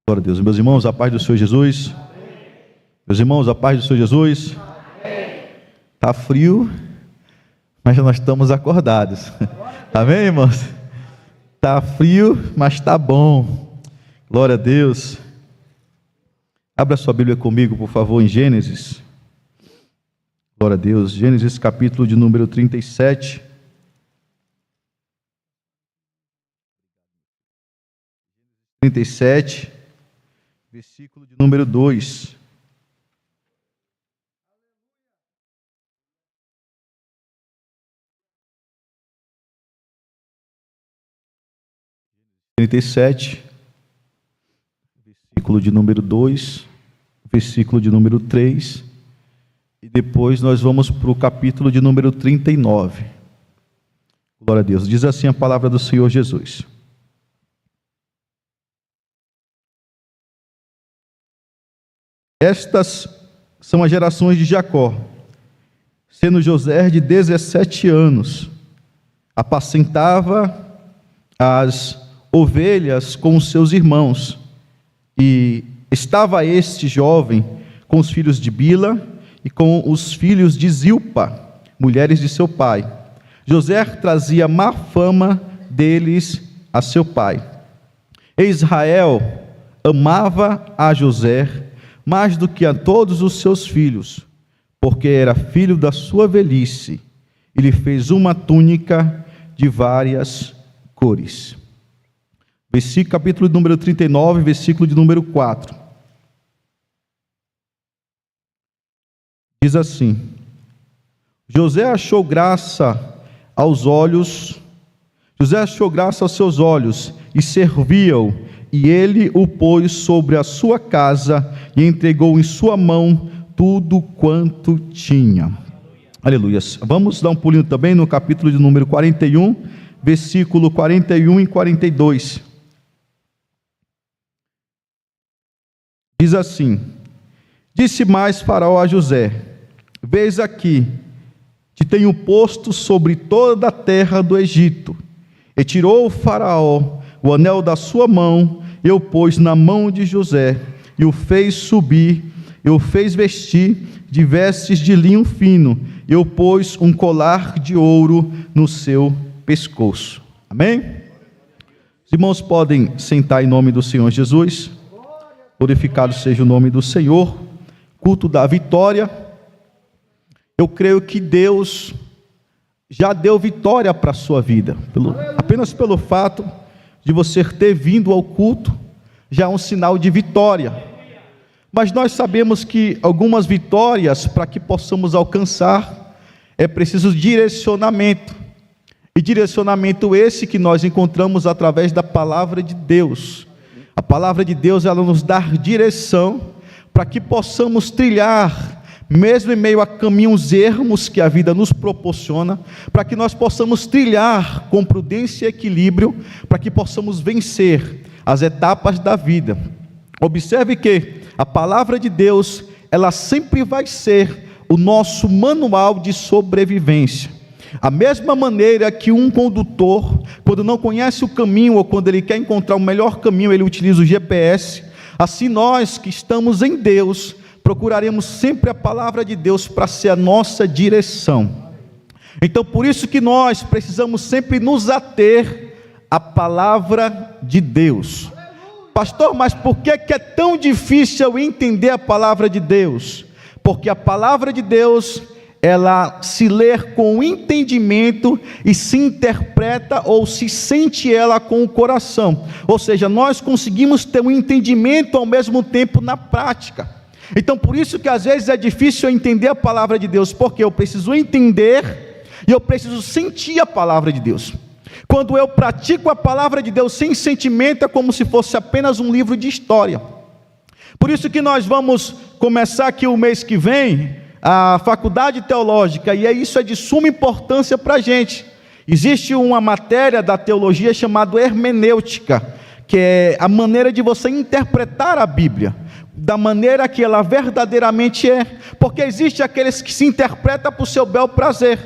Glória a Deus. Meus irmãos, a paz do Senhor Jesus. Meus irmãos, a paz do Senhor Jesus. Está frio, mas nós estamos acordados. Amém, irmãos? Está frio, mas está bom. Glória a Deus. Abra sua Bíblia comigo, por favor, em Gênesis. Glória a Deus. Gênesis capítulo de número 37. Versículo de número 2. Versículo de número 2, versículo de número 3, e depois nós vamos para o capítulo de número 39. Glória a Deus. Diz assim a palavra do Senhor Jesus. Estas são as gerações de Jacó, sendo José de 17 anos, apacentava as ovelhas com os seus irmãos, e estava este jovem com os filhos de Bila e com os filhos de Zilpa, mulheres de seu pai. José trazia má fama deles a seu pai. E Israel amava a José mais do que a todos os seus filhos, porque era filho da sua velhice, e lhe fez uma túnica de várias cores. Capítulo de número 39, versículo de número 4. Diz assim: José achou graça aos seus olhos, e servia-o, e ele o pôs sobre a sua casa, e entregou em sua mão tudo quanto tinha. Aleluia. Vamos dar um pulinho também no capítulo de número 41, versículo 41 e 42. Diz assim: Disse mais Faraó a José: Vês aqui, te tenho posto sobre toda a terra do Egito. E tirou o Faraó o anel da sua mão, e o pôs na mão de José, e o fez subir, e o fez vestir de vestes de linho fino, e o pôs um colar de ouro no seu pescoço. Amém? Os irmãos podem sentar em nome do Senhor Jesus. Glorificado seja o nome do Senhor. Culto da vitória. Eu creio que Deus já deu vitória para a sua vida, apenas pelo fato de você ter vindo ao culto, já é um sinal de vitória. Mas nós sabemos que algumas vitórias, para que possamos alcançar, é preciso direcionamento, e direcionamento esse que nós encontramos através da palavra de Deus. A palavra de Deus, ela nos dá direção, para que possamos trilhar, mesmo em meio a caminhos ermos que a vida nos proporciona, para que nós possamos trilhar com prudência e equilíbrio, para que possamos vencer as etapas da vida. Observe que a palavra de Deus, ela sempre vai ser o nosso manual de sobrevivência. A mesma maneira que um condutor, quando não conhece o caminho, ou quando ele quer encontrar o melhor caminho, ele utiliza o GPS, assim nós que estamos em Deus, procuraremos sempre a palavra de Deus para ser a nossa direção. Então, por isso que nós precisamos sempre nos ater à palavra de Deus. Pastor, mas por que é tão difícil eu entender a palavra de Deus? Porque a palavra de Deus, ela se lê com entendimento e se interpreta ou se sente ela com o coração. Ou seja, nós conseguimos ter um entendimento ao mesmo tempo na prática. Então, por isso que às vezes é difícil eu entender a palavra de Deus, porque eu preciso entender e eu preciso sentir a palavra de Deus. Quando eu pratico a palavra de Deus sem sentimento, é como se fosse apenas um livro de história. Por isso que nós vamos começar aqui o mês que vem a faculdade teológica, e isso é de suma importância para a gente. Existe uma matéria da teologia chamada hermenêutica, que é a maneira de você interpretar a Bíblia, da maneira que ela verdadeiramente é, porque existe aqueles que se interpretam por seu bel prazer.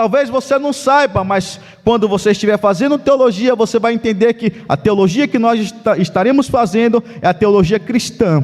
Talvez você não saiba, mas quando você estiver fazendo teologia, você vai entender que a teologia que nós estaremos fazendo é a teologia cristã.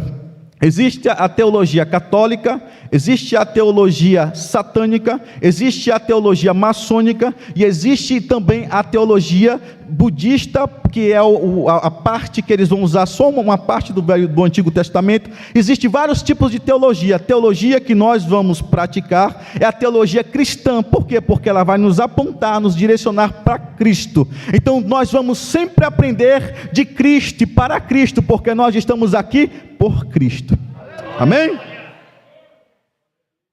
Existe a teologia católica, existe a teologia satânica, existe a teologia maçônica e existe também a teologia budista, que é a parte que eles vão usar, só uma parte do Antigo Testamento. Existem vários tipos de teologia. A teologia que nós vamos praticar é a teologia cristã. Por quê? Porque ela vai nos apontar, nos direcionar para Cristo. Então nós vamos sempre aprender de Cristo e para Cristo, porque nós estamos aqui por Cristo. Amém?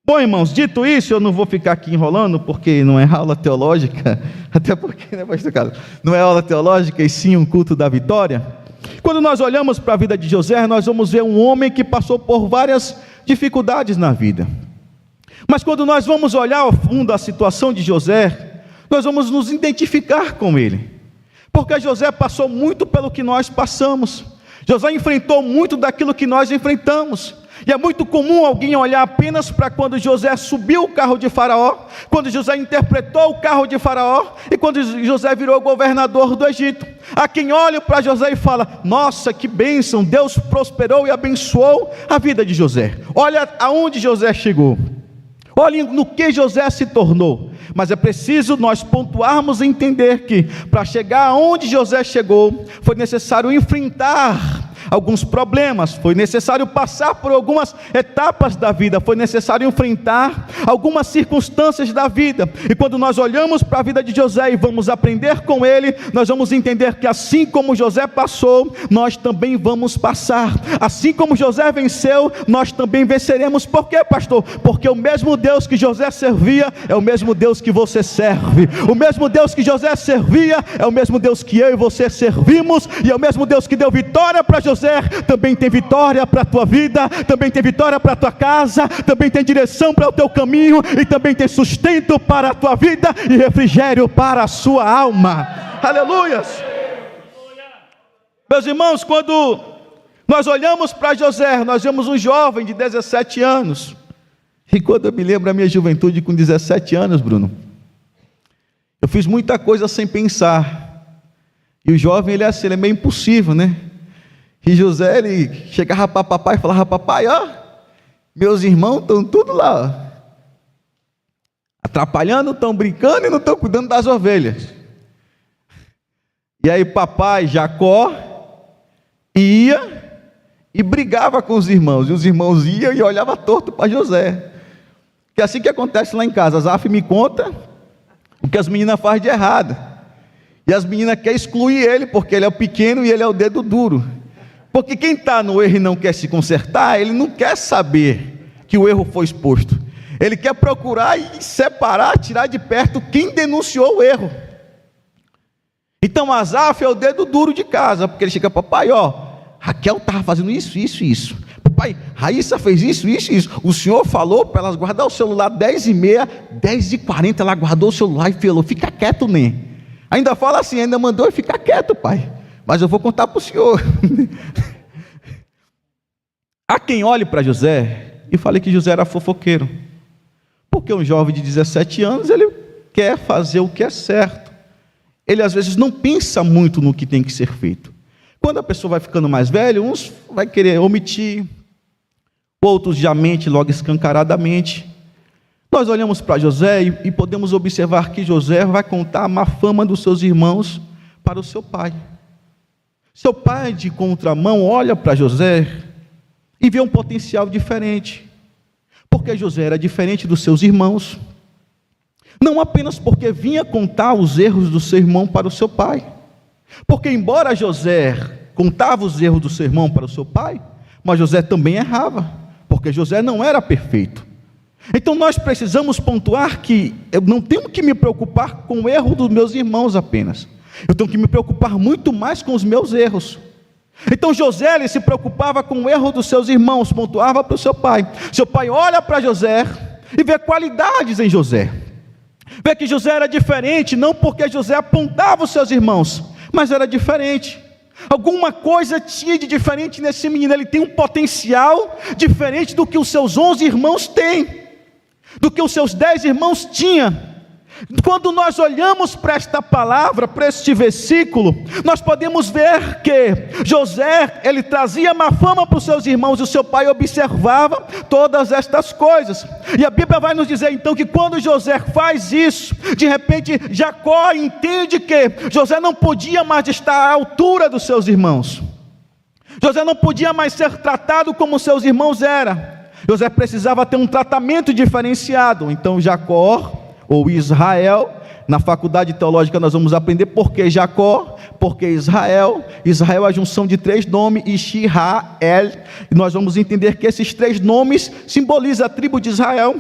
Bom, irmãos, dito isso, eu não vou ficar aqui enrolando, porque não é aula teológica, até porque, né, pastor Carlos, não é aula teológica, e sim um culto da vitória. Quando nós olhamos para a vida de José, nós vamos ver um homem que passou por várias dificuldades na vida. Mas quando nós vamos olhar ao fundo a situação de José, nós vamos nos identificar com ele, porque José passou muito pelo que nós passamos. José enfrentou muito daquilo que nós enfrentamos. E é muito comum alguém olhar apenas para quando José subiu o carro de Faraó, quando José interpretou o carro de Faraó e quando José virou governador do Egito. Há quem olha para José e fala: nossa, que bênção, Deus prosperou e abençoou a vida de José. Olha aonde José chegou, olhem no que José se tornou. Mas é preciso nós pontuarmos e entender que para chegar aonde José chegou, foi necessário enfrentar alguns problemas, foi necessário passar por algumas etapas da vida, foi necessário enfrentar algumas circunstâncias da vida. E quando nós olhamos para a vida de José e vamos aprender com ele, nós vamos entender que assim como José passou, nós também vamos passar. Assim como José venceu, nós também venceremos. Por quê, pastor? Porque o mesmo Deus que José servia é o mesmo Deus que você serve. O mesmo Deus que José servia é o mesmo Deus que eu e você servimos, e é o mesmo Deus que deu vitória para José, também tem vitória para a tua vida, também tem vitória para a tua casa, também tem direção para o teu caminho, e também tem sustento para a tua vida e refrigério para a sua alma. Aleluias! Meus irmãos, quando nós olhamos para José, nós vemos um jovem de 17 anos, e quando eu me lembro da minha juventude com 17 anos, Bruno, eu fiz muita coisa sem pensar, e o jovem ele é assim, ele é meio impulsivo, né? E José, ele chegava para papai e falava: papai, ó, meus irmãos estão tudo lá, ó, atrapalhando, estão brincando e não estão cuidando das ovelhas. E aí papai, Jacó, ia e brigava com os irmãos, e os irmãos iam e olhavam torto para José. Que é assim que acontece lá em casa. Zaf me conta o que as meninas fazem de errado, e as meninas querem excluir ele, porque ele é o pequeno e ele é o dedo duro. Porque quem está no erro e não quer se consertar, ele não quer saber que o erro foi exposto. Ele quer procurar e separar, tirar de perto quem denunciou o erro. Então Asaf é o dedo duro de casa, porque ele chega: papai, ó, Raquel estava fazendo isso, isso e isso. Papai, Raíssa fez isso, isso e isso. O senhor falou para elas guardar o celular 10h30, 10h40 ela guardou o celular e falou: fica quieto, né? Ainda fala assim, ainda mandou ficar quieto, pai. Mas eu vou contar para o senhor. Há quem olhe para José e fale que José era fofoqueiro, porque um jovem de 17 anos, ele quer fazer o que é certo. Ele às vezes não pensa muito no que tem que ser feito. Quando a pessoa vai ficando mais velha, uns vai querer omitir, outros já mente logo escancaradamente. Nós olhamos para José e podemos observar que José vai contar a má fama dos seus irmãos para o seu pai. Seu pai, de contramão, olha para José e vê um potencial diferente, porque José era diferente dos seus irmãos, não apenas porque vinha contar os erros do seu irmão para o seu pai, porque embora José contava os erros do seu irmão para o seu pai, mas José também errava, porque José não era perfeito. Então nós precisamos pontuar que eu não tenho que me preocupar com o erro dos meus irmãos apenas, eu tenho que me preocupar muito mais com os meus erros. Então José, ele se preocupava com o erro dos seus irmãos, pontuava para o seu pai. Seu pai olha para José e vê qualidades em José, vê que José era diferente, não porque José apontava os seus irmãos, mas era diferente. Alguma coisa tinha de diferente nesse menino. Ele tem um potencial diferente do que os seus 11 irmãos têm, do que os seus 10 irmãos tinham. Quando nós olhamos para esta palavra, para este versículo, nós podemos ver que José, ele trazia má fama para os seus irmãos, e o seu pai observava todas estas coisas. E a Bíblia vai nos dizer então que quando José faz isso, de repente Jacó entende que José não podia mais estar à altura dos seus irmãos. José não podia mais ser tratado como seus irmãos eram. José precisava ter um tratamento diferenciado. Então Jacó, ou Israel, na faculdade teológica nós vamos aprender por que Jacó, por que Israel. Israel é a junção de 3 nomes, e Shirael, e nós vamos entender que esses 3 nomes simbolizam a tribo de Israel,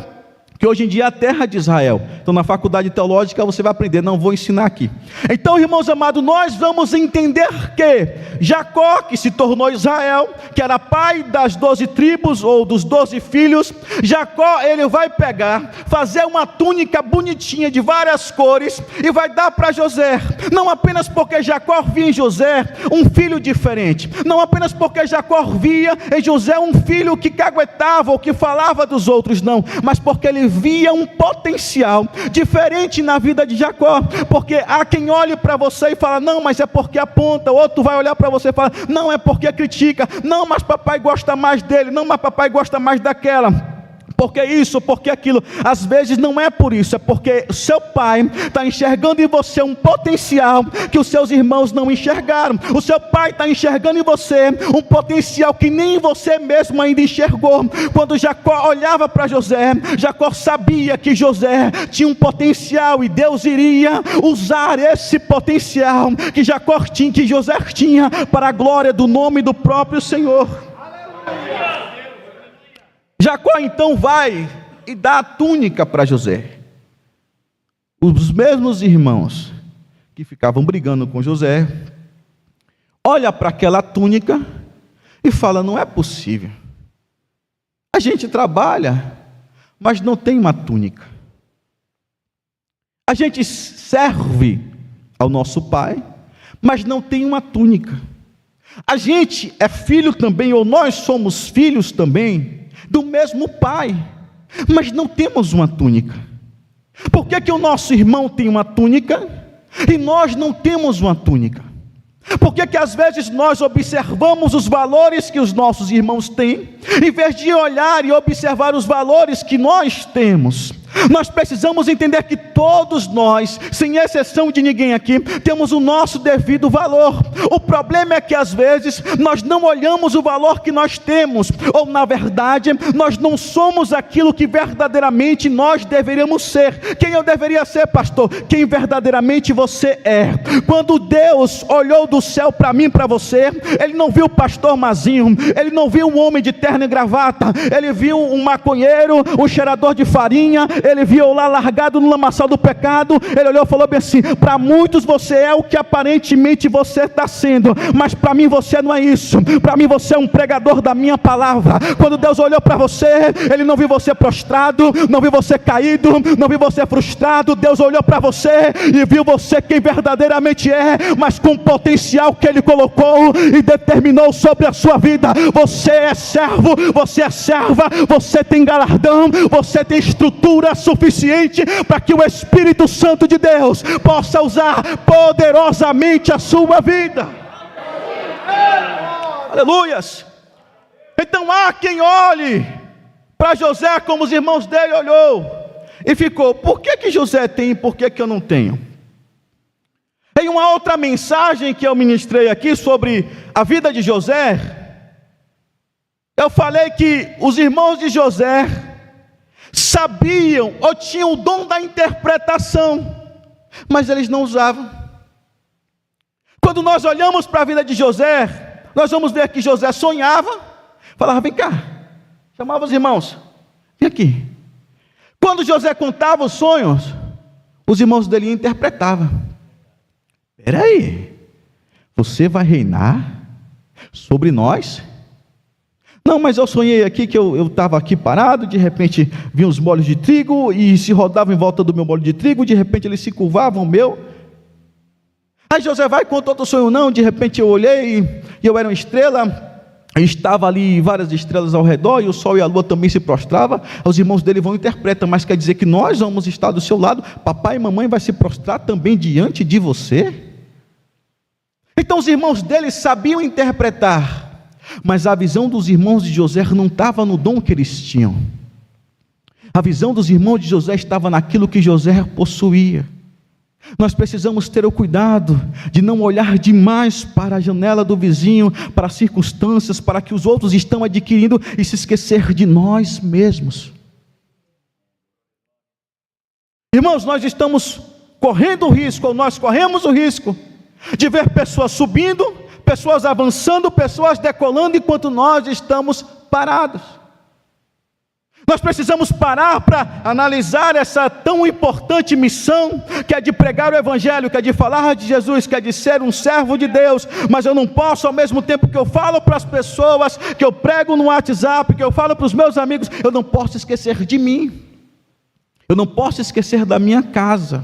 que hoje em dia é a terra de Israel. Então na faculdade teológica você vai aprender, não vou ensinar aqui. Então, irmãos amados, nós vamos entender que Jacó, que se tornou Israel, que era pai das 12 tribos, ou dos 12 filhos, Jacó, ele vai pegar, fazer uma túnica bonitinha de várias cores, e vai dar para José, não apenas porque Jacó via em José um filho diferente, não apenas porque Jacó via em José um filho que caguetava, ou que falava dos outros, não, mas porque ele via um potencial diferente na vida de Jacó. Porque há quem olhe para você e fala, não, mas é porque aponta. Outro vai olhar para você e fala, não, é porque critica. Não, mas papai gosta mais dele. Não, mas papai gosta mais daquela. Porque isso, porque aquilo. Às vezes não é por isso, é porque o seu pai está enxergando em você um potencial que os seus irmãos não enxergaram. O seu pai está enxergando em você um potencial que nem você mesmo ainda enxergou. Quando Jacó olhava para José, Jacó sabia que José tinha um potencial, e Deus iria usar esse potencial que Jacó tinha, que José tinha, para a glória do nome do próprio Senhor. Jacó então vai e dá a túnica para José. Os mesmos irmãos que ficavam brigando com José, olha para aquela túnica e fala, não é possível. A gente trabalha, mas não tem uma túnica. A gente serve ao nosso pai, mas não tem uma túnica. A gente é filho também, ou nós somos filhos também, do mesmo pai, mas não temos uma túnica. Por que o nosso irmão tem uma túnica e nós não temos uma túnica? Por que às vezes nós observamos os valores que os nossos irmãos têm, em vez de olhar e observar os valores que nós temos? Nós precisamos entender que todos nós, sem exceção de ninguém aqui, temos o nosso devido valor. O problema é que às vezes nós não olhamos o valor que nós temos, ou na verdade nós não somos aquilo que verdadeiramente nós deveríamos ser. Quem eu deveria ser, pastor? Quem verdadeiramente você é. Quando Deus olhou do céu para mim, para você, Ele não viu o pastor Mazinho, Ele não viu um homem de terno e gravata, Ele viu um maconheiro, um cheirador de farinha. Ele viu lá largado no lamaçal do pecado. Ele olhou e falou bem assim, para muitos você é o que aparentemente você está sendo, mas para mim você não é isso. Para mim você é um pregador da minha palavra. Quando Deus olhou para você, Ele não viu você prostrado, não viu você caído, não viu você frustrado. Deus olhou para você e viu você quem verdadeiramente é, mas com o potencial que Ele colocou e determinou sobre a sua vida. Você é servo, você é serva, você tem galardão, você tem estrutura suficiente para que o Espírito Santo de Deus possa usar poderosamente a sua vida. Aleluias. Então há quem olhe para José como os irmãos dele olhou e ficou, por que José tem e por que eu não tenho? Em uma outra mensagem que eu ministrei aqui sobre a vida de José, eu falei que os irmãos de José sabiam ou tinham o dom da interpretação, mas eles não usavam. Quando nós olhamos para a vida de José, nós vamos ver que José sonhava, falava, vem cá, chamava os irmãos, vem aqui. Quando José contava os sonhos, os irmãos dele interpretavam. Espera aí, você vai reinar sobre nós? Não, mas eu sonhei aqui que eu estava aqui parado, de repente vinham os molhos de trigo e se rodavam em volta do meu molho de trigo, de repente eles se curvavam o meu. Aí José vai, conta outro sonho, não, de repente eu olhei e eu era uma estrela, estava ali várias estrelas ao redor, e o sol e a lua também se prostravam. Os irmãos dele vão e interpretam: mas quer dizer que nós vamos estar do seu lado? Papai e mamãe vai se prostrar também diante de você? Então os irmãos dele sabiam interpretar, mas a visão dos irmãos de José não estava no dom que eles tinham. A visão dos irmãos de José estava naquilo que José possuía. Nós precisamos ter o cuidado de não olhar demais para a janela do vizinho, para as circunstâncias, para que os outros estão adquirindo, e se esquecer de nós mesmos. Irmãos, nós estamos correndo o risco, ou nós corremos o risco de ver pessoas subindo, pessoas avançando, pessoas decolando, enquanto nós estamos parados. Nós precisamos parar para analisar essa tão importante missão, que é de pregar o Evangelho, que é de falar de Jesus, que é de ser um servo de Deus. Mas eu não posso, ao mesmo tempo que eu falo para as pessoas, que eu prego no WhatsApp, que eu falo para os meus amigos, eu não posso esquecer de mim. Eu não posso esquecer da minha casa.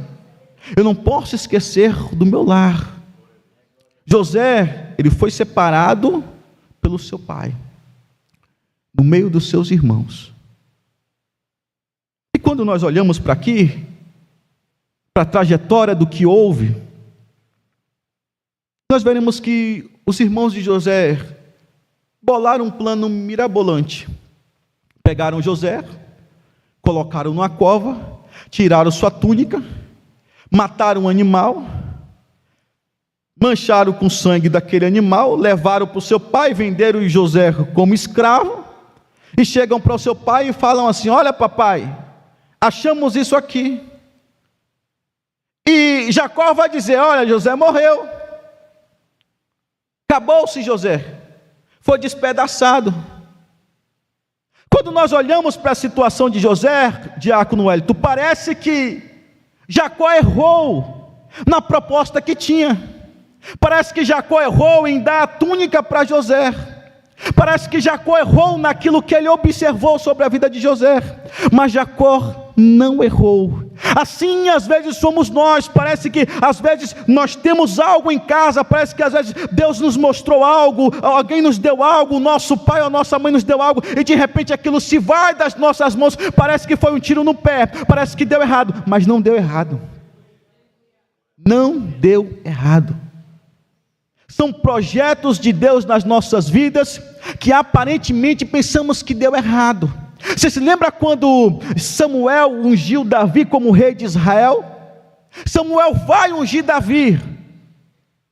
Eu não posso esquecer do meu lar. José, ele foi separado pelo seu pai, no meio dos seus irmãos. E quando nós olhamos para aqui, para a trajetória do que houve, nós veremos que os irmãos de José bolaram um plano mirabolante. Pegaram José, colocaram numa cova, tiraram sua túnica, mataram um animal, mancharam com o sangue daquele animal, levaram para o seu pai, venderam José como escravo, e chegam para o seu pai e falam assim: olha papai, achamos isso aqui. E Jacó vai dizer: olha, José morreu, acabou-se José, foi despedaçado. Quando nós olhamos para a situação de José, diácono Wellington, parece que Jacó errou na proposta que tinha. Parece que Jacó errou em dar a túnica para José. Parece que Jacó errou naquilo que ele observou sobre a vida de José. Mas Jacó não errou. Assim às vezes somos nós. Parece que às vezes nós temos algo em casa, parece que às vezes Deus nos mostrou algo, alguém nos deu algo, o nosso pai ou a nossa mãe nos deu algo, e de repente aquilo se vai das nossas mãos. Parece que foi um tiro no pé, parece que deu errado, mas não deu errado. Não deu errado. São projetos de Deus nas nossas vidas que aparentemente pensamos que deu errado. Você se lembra quando Samuel ungiu Davi como rei de Israel? Samuel vai ungir Davi.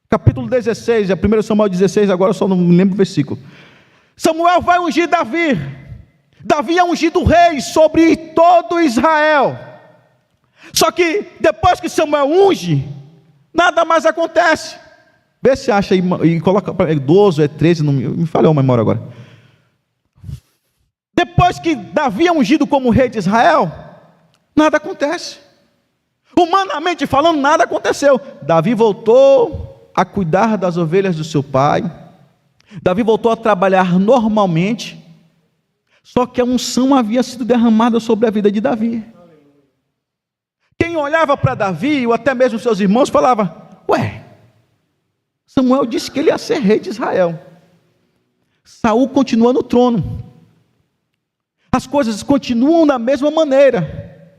Capítulo 16, é 1 Samuel 16, agora eu só não me lembro o versículo. Samuel vai ungir Davi. Davi é ungido rei sobre todo Israel. Só que depois que Samuel unge, nada mais acontece. Vê se acha aí, e coloca, é 12, é 13, não me falhou a memória agora. Depois que Davi é ungido como rei de Israel, nada acontece. Humanamente falando, nada aconteceu. Davi voltou a cuidar das ovelhas do seu pai. Davi voltou a trabalhar normalmente. Só que a unção havia sido derramada sobre a vida de Davi. Quem olhava para Davi, ou até mesmo seus irmãos, falava: ué, Samuel disse que ele ia ser rei de Israel. Saul continua no trono. As coisas continuam da mesma maneira.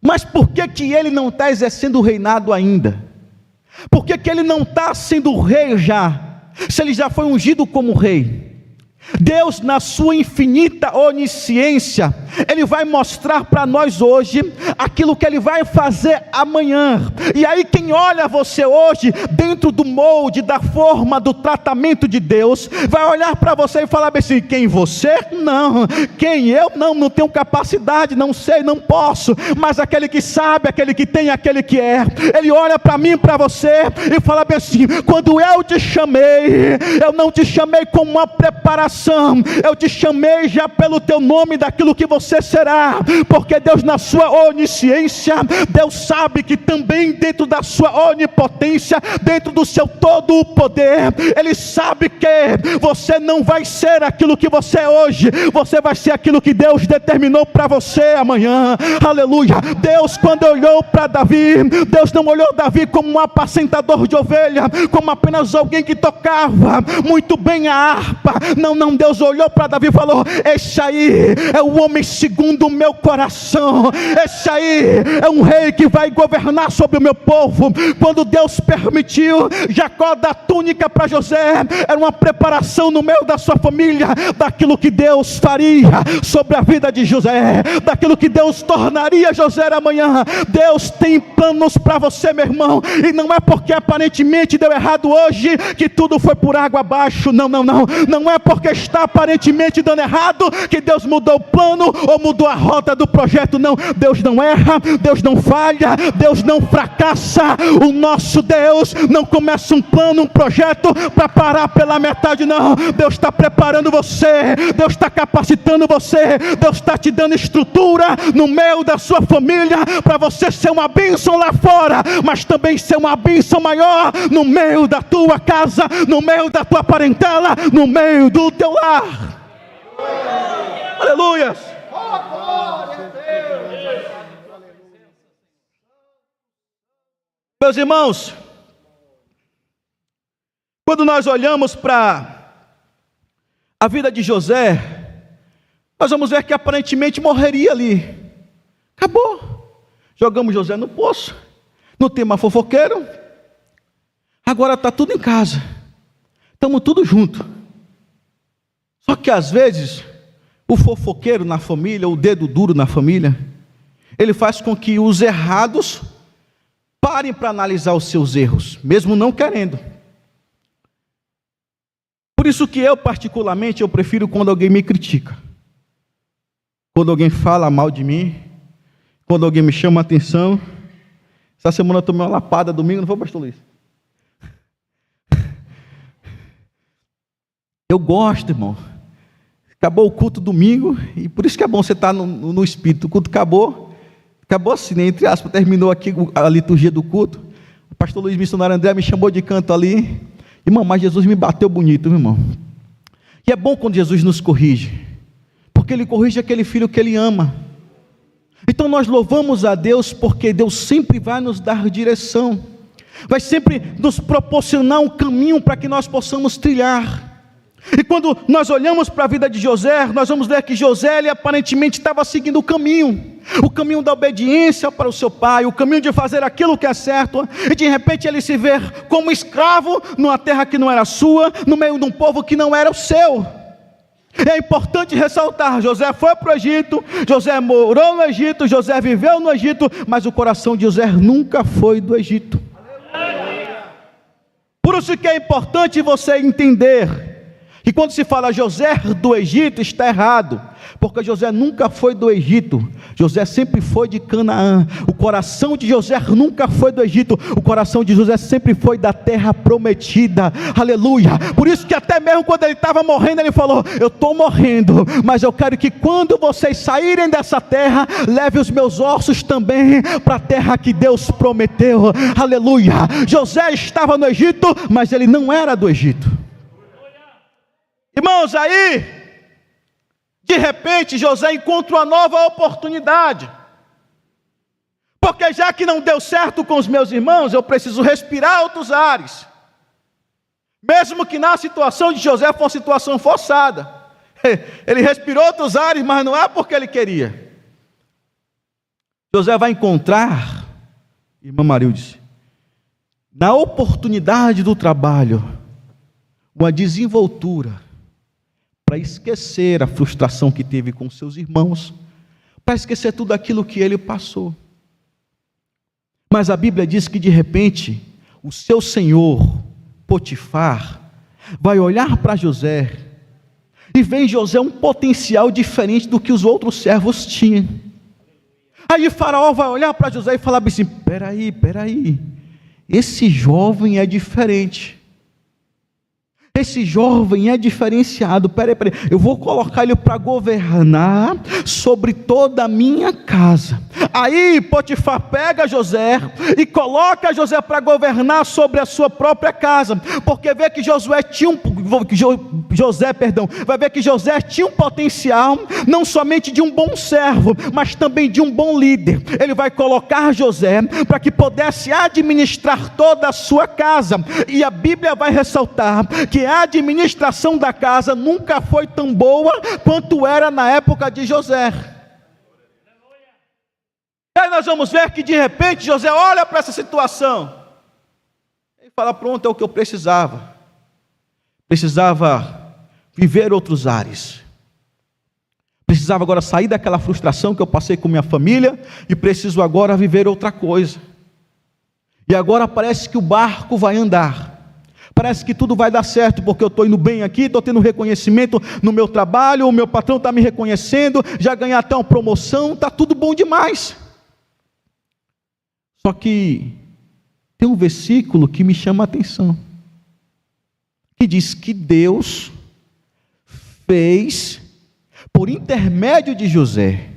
Mas por que ele não está exercendo o reinado ainda? Por que ele não está sendo rei já? Se ele já foi ungido como rei. Deus, na sua infinita onisciência, Ele vai mostrar para nós hoje aquilo que Ele vai fazer amanhã. E aí quem olha você hoje, dentro do molde, da forma, do tratamento de Deus, vai olhar para você e falar assim: quem você? Não. Quem eu? Não tenho capacidade, não sei, não posso. Mas aquele que sabe, aquele que tem, aquele que é, Ele olha para mim, para você, e fala bem assim: quando eu te chamei, eu não te chamei com uma preparação, eu te chamei já pelo teu nome, daquilo que você será, porque Deus, na sua onisciência, Deus sabe que também dentro da sua onipotência, dentro do seu todo o poder, Ele sabe que você não vai ser aquilo que você é hoje, você vai ser aquilo que Deus determinou para você amanhã. Aleluia. Deus, quando olhou para Davi, Deus não olhou Davi como um apacentador de ovelha, como apenas alguém que tocava muito bem a harpa. Não, Não, Deus olhou para Davi e falou: esse aí é o homem segundo o meu coração, esse aí é um rei que vai governar sobre o meu povo. Quando Deus permitiu Jacó dar túnica para José, era uma preparação no meio da sua família, daquilo que Deus faria sobre a vida de José, daquilo que Deus tornaria José amanhã. Deus tem planos para você, meu irmão, e não é porque aparentemente deu errado hoje, que tudo foi por água abaixo. Não, não, não, não é porque está aparentemente dando errado, que Deus mudou o plano, ou mudou a rota do projeto. Não, Deus não erra, Deus não falha, Deus não fracassa. O nosso Deus não começa um plano, um projeto para parar pela metade. Não, Deus está preparando você, Deus está capacitando você, Deus está te dando estrutura no meio da sua família, para você ser uma bênção lá fora, mas também ser uma bênção maior no meio da tua casa, no meio da tua parentela, no meio do teu lar. Aleluia. Meus irmãos, quando nós olhamos para a vida de José, nós vamos ver que aparentemente morreria ali. Acabou. Jogamos José no poço, não tem mais fofoqueiro, agora está tudo em casa, estamos tudo junto. Só que às vezes o fofoqueiro na família, o dedo duro na família, ele faz com que os errados parem para analisar os seus erros, mesmo não querendo. Por isso que eu particularmente, eu prefiro quando alguém me critica, quando alguém fala mal de mim, quando alguém me chama a atenção. Essa semana eu tomei uma lapada domingo, não foi, pastor Luiz? Eu gosto, irmão. Acabou o culto domingo, e por isso que é bom você estar no espírito. O culto acabou assim, né? Entre aspas, terminou aqui a liturgia do culto. O pastor Luiz Missionário André me chamou de canto ali. Irmão, mas Jesus me bateu bonito, meu irmão. E é bom quando Jesus nos corrige, porque Ele corrige aquele filho que Ele ama. Então nós louvamos a Deus, porque Deus sempre vai nos dar direção, vai sempre nos proporcionar um caminho para que nós possamos trilhar. E quando nós olhamos para a vida de José, nós vamos ver que José, ele aparentemente estava seguindo o caminho da obediência para o seu pai, o caminho de fazer aquilo que é certo, e de repente ele se vê como escravo, numa terra que não era sua, no meio de um povo que não era o seu. É importante ressaltar, José foi para o Egito, José morou no Egito, José viveu no Egito, mas o coração de José nunca foi do Egito. Por isso que é importante você entender que quando se fala José do Egito, está errado, porque José nunca foi do Egito, José sempre foi de Canaã. O coração de José nunca foi do Egito, o coração de José sempre foi da terra prometida. Aleluia. Por isso que até mesmo quando ele estava morrendo, ele falou: eu estou morrendo, mas eu quero que quando vocês saírem dessa terra, leve os meus ossos também para a terra que Deus prometeu. Aleluia. José estava no Egito, mas ele não era do Egito. Irmãos, aí, de repente, José encontra uma nova oportunidade, porque já que não deu certo com os meus irmãos, eu preciso respirar outros ares, mesmo que na situação de José foi uma situação forçada. Ele respirou outros ares, mas não é porque ele queria. José vai encontrar, irmã Marilde, na oportunidade do trabalho, uma desenvoltura, para esquecer a frustração que teve com seus irmãos, para esquecer tudo aquilo que ele passou. Mas a Bíblia diz que de repente, o seu senhor, Potifar, vai olhar para José, e vê em José um potencial diferente do que os outros servos tinham. Aí Faraó vai olhar para José e falar assim: peraí, esse jovem é diferente. Esse jovem é diferenciado, peraí, eu vou colocar ele para governar sobre toda a minha casa. Aí Potifar pega José e coloca José para governar sobre a sua própria casa, porque vê que José tinha um potencial, não somente de um bom servo, mas também de um bom líder. Ele vai colocar José para que pudesse administrar toda a sua casa, e a Bíblia vai ressaltar que a administração da casa nunca foi tão boa quanto era na época de José. Aí nós vamos ver que de repente José olha para essa situação e fala: pronto, é o que eu precisava viver outros ares, precisava agora sair daquela frustração que eu passei com minha família, e preciso agora viver outra coisa. E agora parece que o barco vai andar, parece que tudo vai dar certo, porque eu estou indo bem aqui, estou tendo reconhecimento no meu trabalho, o meu patrão está me reconhecendo, já ganhei até uma promoção, está tudo bom demais. Só que tem um versículo que me chama a atenção, que diz que Deus fez, por intermédio de José,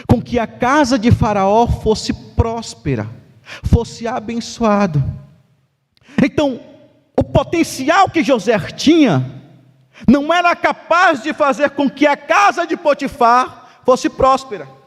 com que a casa de Faraó fosse próspera, fosse abençoado. Então, o potencial que José tinha não era capaz de fazer com que a casa de Potifar fosse próspera.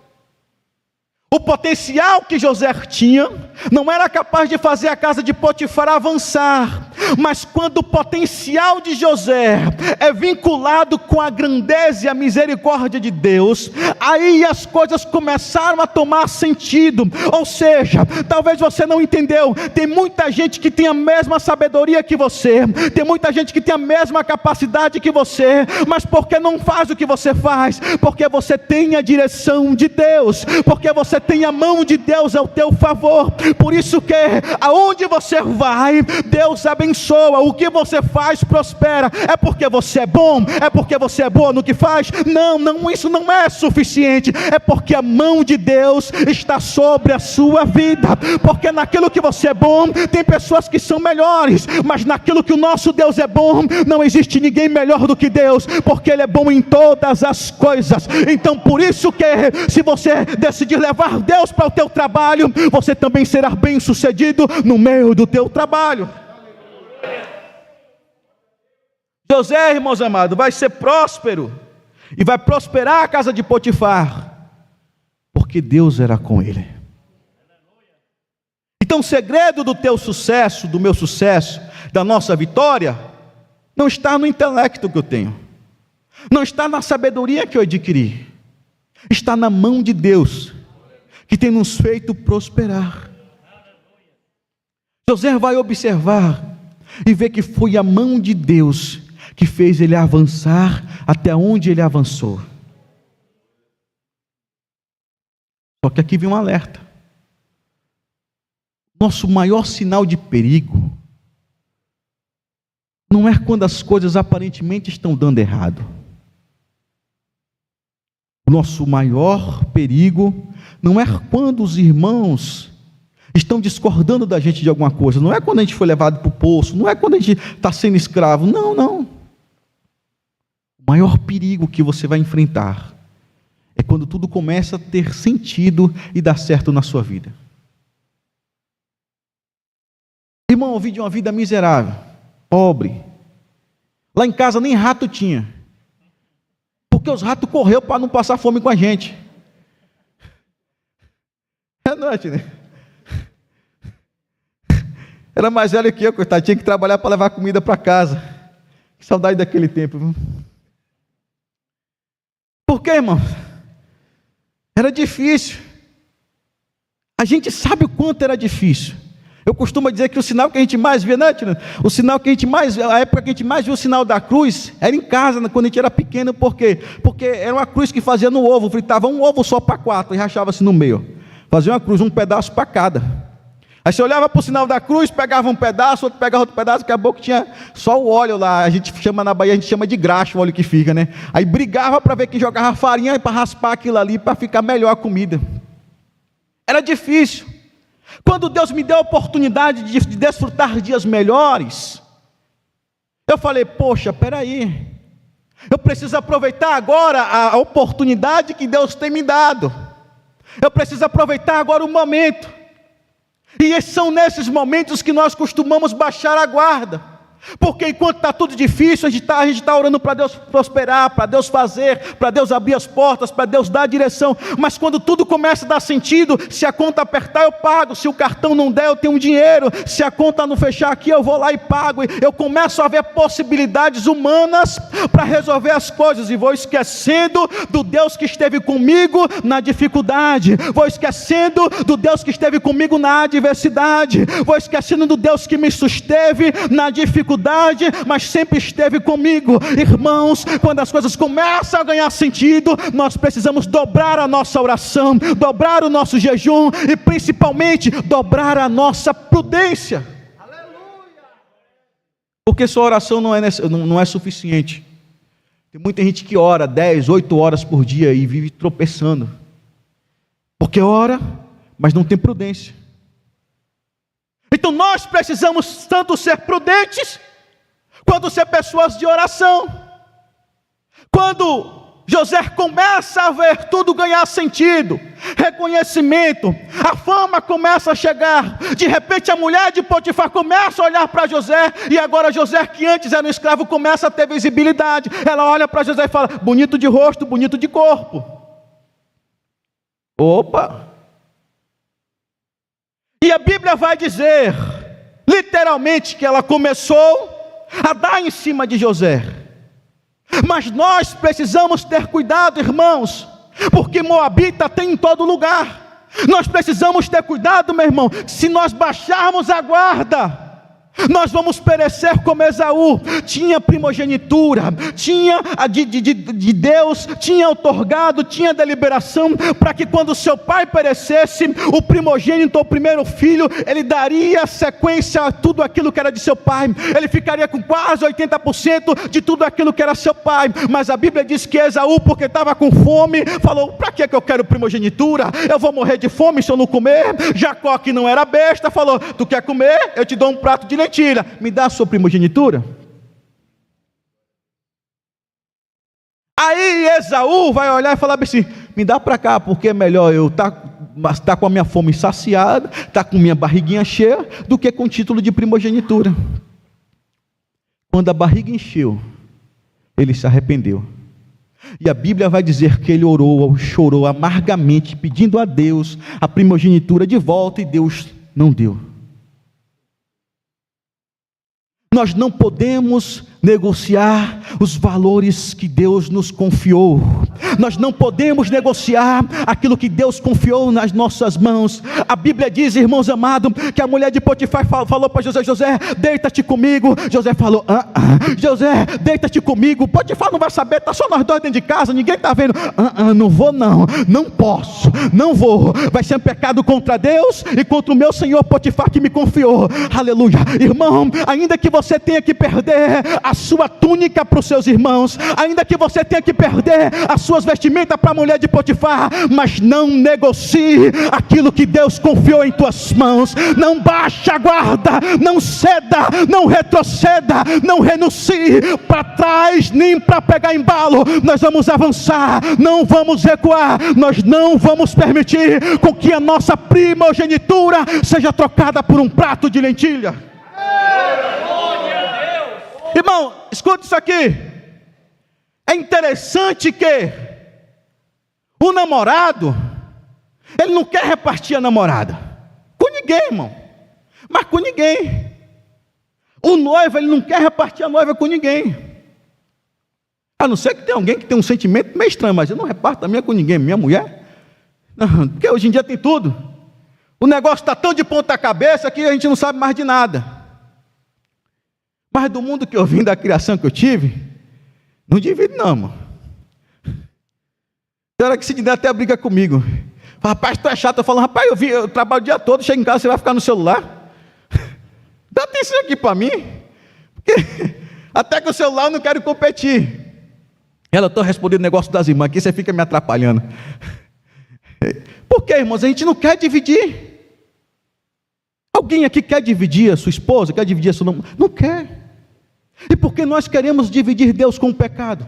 O potencial que José tinha não era capaz de fazer a casa de Potifar avançar, mas quando o potencial de José é vinculado com a grandeza e a misericórdia de Deus, aí as coisas começaram a tomar sentido. Ou seja, talvez você não entendeu, tem muita gente que tem a mesma sabedoria que você, tem muita gente que tem a mesma capacidade que você, mas porque não faz o que você faz? Porque você tem a direção de Deus, porque você tem a mão de Deus ao teu favor. Por isso que aonde você vai, Deus abençoa. O que você faz prospera. É porque você é bom? É porque você é boa no que faz? Não, isso não é suficiente. É porque a mão de Deus está sobre a sua vida. Porque naquilo que você é bom, tem pessoas que são melhores, mas naquilo que o nosso Deus é bom, não existe ninguém melhor do que Deus, porque Ele é bom em todas as coisas. Então por isso que se você decidir levar Deus para o teu trabalho, você também será bem sucedido no meio do teu trabalho. José, irmãos amados, vai ser próspero, e vai prosperar a casa de Potifar, porque Deus era com ele. Então o segredo do teu sucesso, do meu sucesso, da nossa vitória, não está no intelecto que eu tenho, não está na sabedoria que eu adquiri, está na mão de Deus, que tem nos feito prosperar. José vai observar e ver que foi a mão de Deus que fez ele avançar até onde ele avançou. Só que aqui vem um alerta. Nosso maior sinal de perigo não é quando as coisas aparentemente estão dando errado. Nosso maior perigo não é quando os irmãos estão discordando da gente de alguma coisa, não é quando a gente foi levado para o poço, não é quando a gente está sendo escravo, não. O maior perigo que você vai enfrentar é quando tudo começa a ter sentido e dar certo na sua vida. Irmão, eu vi de uma vida miserável, pobre. Lá em casa nem rato tinha, porque os ratos correram para não passar fome com a gente. É noite, né? Era mais velho que eu, coitado, tinha que trabalhar para levar comida para casa. Que saudade daquele tempo, viu? Por quê, irmão? Era difícil. A gente sabe o quanto era difícil. Eu costumo dizer que o sinal que a gente mais vê, né, Tina? O sinal que a gente mais, a época que a gente mais viu o sinal da cruz, era em casa, quando a gente era pequeno. Por quê? Porque era uma cruz que fazia no ovo, fritava um ovo só para 4 e rachava-se no meio. Fazia uma cruz, um pedaço para cada. Aí você olhava para o sinal da cruz, pegava um pedaço, outro pegava outro pedaço, acabou que tinha só o óleo lá, a gente chama na Bahia, a gente chama de graxa o óleo que fica, né? Aí brigava para ver quem jogava farinha para raspar aquilo ali, para ficar melhor a comida. Era difícil. Quando Deus me deu a oportunidade de desfrutar dias melhores, eu falei, poxa, peraí, eu preciso aproveitar agora a oportunidade que Deus tem me dado. Eu preciso aproveitar agora o momento. E são nesses momentos que nós costumamos baixar a guarda. Porque enquanto está tudo difícil, a gente está orando para Deus prosperar, para Deus fazer, para Deus abrir as portas, para Deus dar a direção. Mas quando tudo começa a dar sentido, se a conta apertar eu pago, se o cartão não der eu tenho dinheiro, se a conta não fechar aqui eu vou lá e pago. Eu começo a ver possibilidades humanas para resolver as coisas, e vou esquecendo do Deus que esteve comigo na dificuldade, vou esquecendo do Deus que esteve comigo na adversidade, vou esquecendo do Deus que me susteve na dificuldade, mas sempre esteve comigo. Irmãos, quando as coisas começam a ganhar sentido, nós precisamos dobrar a nossa oração, dobrar o nosso jejum e principalmente dobrar a nossa prudência. Aleluia! Porque sua oração não é suficiente. Tem muita gente que ora 10, 8 horas por dia e vive tropeçando, porque ora, mas não tem prudência. Então nós precisamos tanto ser prudentes, quanto ser pessoas de oração. Quando José começa a ver tudo ganhar sentido, reconhecimento, a fama começa a chegar, de repente a mulher de Potifar começa a olhar para José, e agora José, que antes era um escravo, começa a ter visibilidade. Ela olha para José e fala: bonito de rosto, bonito de corpo. Opa! E a Bíblia vai dizer, literalmente, que ela começou a dar em cima de José. Mas nós precisamos ter cuidado, irmãos, porque Moabita tem em todo lugar. Nós precisamos ter cuidado, meu irmão. Se nós baixarmos a guarda, nós vamos perecer como Esaú. Tinha primogenitura, tinha de Deus, tinha outorgado, tinha deliberação, para que quando seu pai perecesse, o primogênito, o primeiro filho, ele daria sequência a tudo aquilo que era de seu pai. Ele ficaria com quase 80% de tudo aquilo que era seu pai. Mas a Bíblia diz que Esaú, porque estava com fome, falou: para que eu quero primogenitura? Eu vou morrer de fome se eu não comer. Jacó, que não era besta, falou: tu quer comer? Eu te dou um prato de mentira, me dá a sua primogenitura. Aí Esaú vai olhar e falar assim: me dá para cá, porque é melhor eu estar com a minha fome saciada, estar com minha barriguinha cheia, do que com título de primogenitura. Quando a barriga encheu, ele se arrependeu. E a Bíblia vai dizer que ele orou, chorou amargamente, pedindo a Deus a primogenitura de volta, e Deus não deu. Nós não podemos negociar os valores que Deus nos confiou. Nós não podemos negociar aquilo que Deus confiou nas nossas mãos. A Bíblia diz, irmãos amados, que a mulher de Potifar falou para José: José, deita-te comigo. José falou: José, deita-te comigo. Potifar não vai saber, está só nós dois dentro de casa, ninguém está vendo. Não vou não, não posso, não vou. Vai ser um pecado contra Deus e contra o meu senhor Potifar que me confiou. Aleluia. Irmão, ainda que você tenha que perder a sua túnica para os seus irmãos, ainda que você tenha que perder as suas vestimentas para a mulher de Potifar, mas não negocie aquilo que Deus confiou em tuas mãos. Não baixe a guarda, não ceda, não retroceda, não renuncie para trás, nem para pegar embalo. Nós vamos avançar, não vamos recuar. Nós não vamos permitir com que a nossa primogenitura seja trocada por um prato de lentilha. Irmão, escuta isso aqui. É interessante que o namorado, ele não quer repartir a namorada com ninguém, irmão, mas com ninguém. O noivo, ele não quer repartir a noiva com ninguém, a não ser que tenha alguém que tem um sentimento meio estranho. Mas eu não reparto a minha com ninguém, minha mulher, não, porque hoje em dia tem tudo. O negócio está tão de ponta cabeça que a gente não sabe mais de nada. Mas do mundo que eu vim, da criação que eu tive, não divido não, mano. Tem hora que se der até briga comigo. Fala: rapaz, tu é chato. Eu falo: rapaz, eu trabalho o dia todo, chego em casa, você vai ficar no celular? Dá atenção aqui para mim. Porque até com o celular eu não quero competir. Ela, estou respondendo o negócio das irmãs aqui, você fica me atrapalhando. Por quê, irmãos? A gente não quer dividir. Alguém aqui quer dividir a sua esposa? Quer dividir a sua namorada? Não quer. E por que nós queremos dividir Deus com o pecado?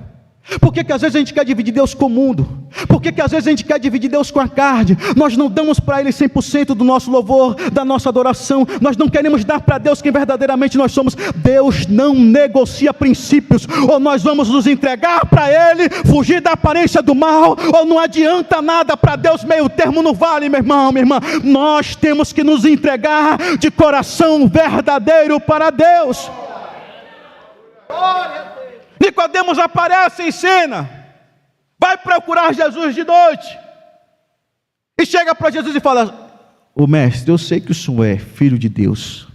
Por que às vezes a gente quer dividir Deus com o mundo? Por que às vezes a gente quer dividir Deus com a carne? Nós não damos para Ele 100% do nosso louvor, da nossa adoração. Nós não queremos dar para Deus quem verdadeiramente nós somos. Deus não negocia princípios. Ou nós vamos nos entregar para Ele, fugir da aparência do mal, ou não adianta nada para Deus, meio termo não vale, meu irmão, minha irmã. Nós temos que nos entregar de coração verdadeiro para Deus. Nicodemos aparece em cena, vai procurar Jesus de noite, e chega para Jesus e fala: ô mestre, eu sei que o senhor é filho de Deus,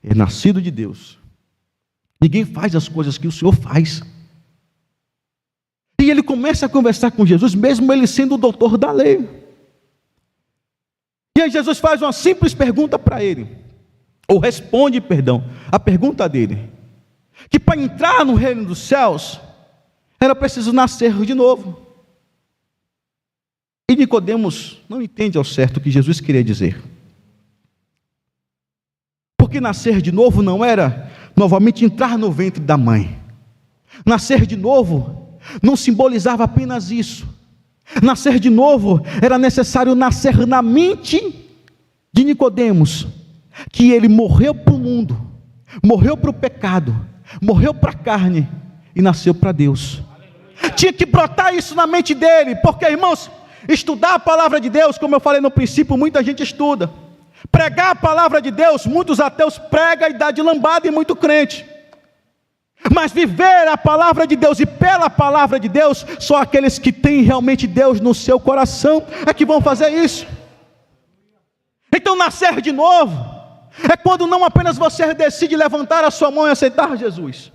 é nascido de Deus, ninguém faz as coisas que o senhor faz. E ele começa a conversar com Jesus, mesmo ele sendo o doutor da lei. E aí Jesus faz uma simples pergunta para ele, ou responde, a pergunta dele, que para entrar no reino dos céus era preciso nascer de novo. E Nicodemos não entende ao certo o que Jesus queria dizer, porque nascer de novo não era novamente entrar no ventre da mãe. Nascer de novo não simbolizava apenas isso. Nascer de novo era necessário nascer na mente de Nicodemos, que ele morreu para o mundo, morreu para o pecado, morreu para a carne e nasceu para Deus. Tinha que brotar isso na mente dele, porque, irmãos, estudar a palavra de Deus, como eu falei no princípio, muita gente estuda. Pregar a palavra de Deus, muitos ateus pregam e dá de lambada em muito crente. Mas viver a palavra de Deus e pela palavra de Deus, só aqueles que têm realmente Deus no seu coração é que vão fazer isso. Então nascer de novo é quando não apenas você decide levantar a sua mão e aceitar Jesus.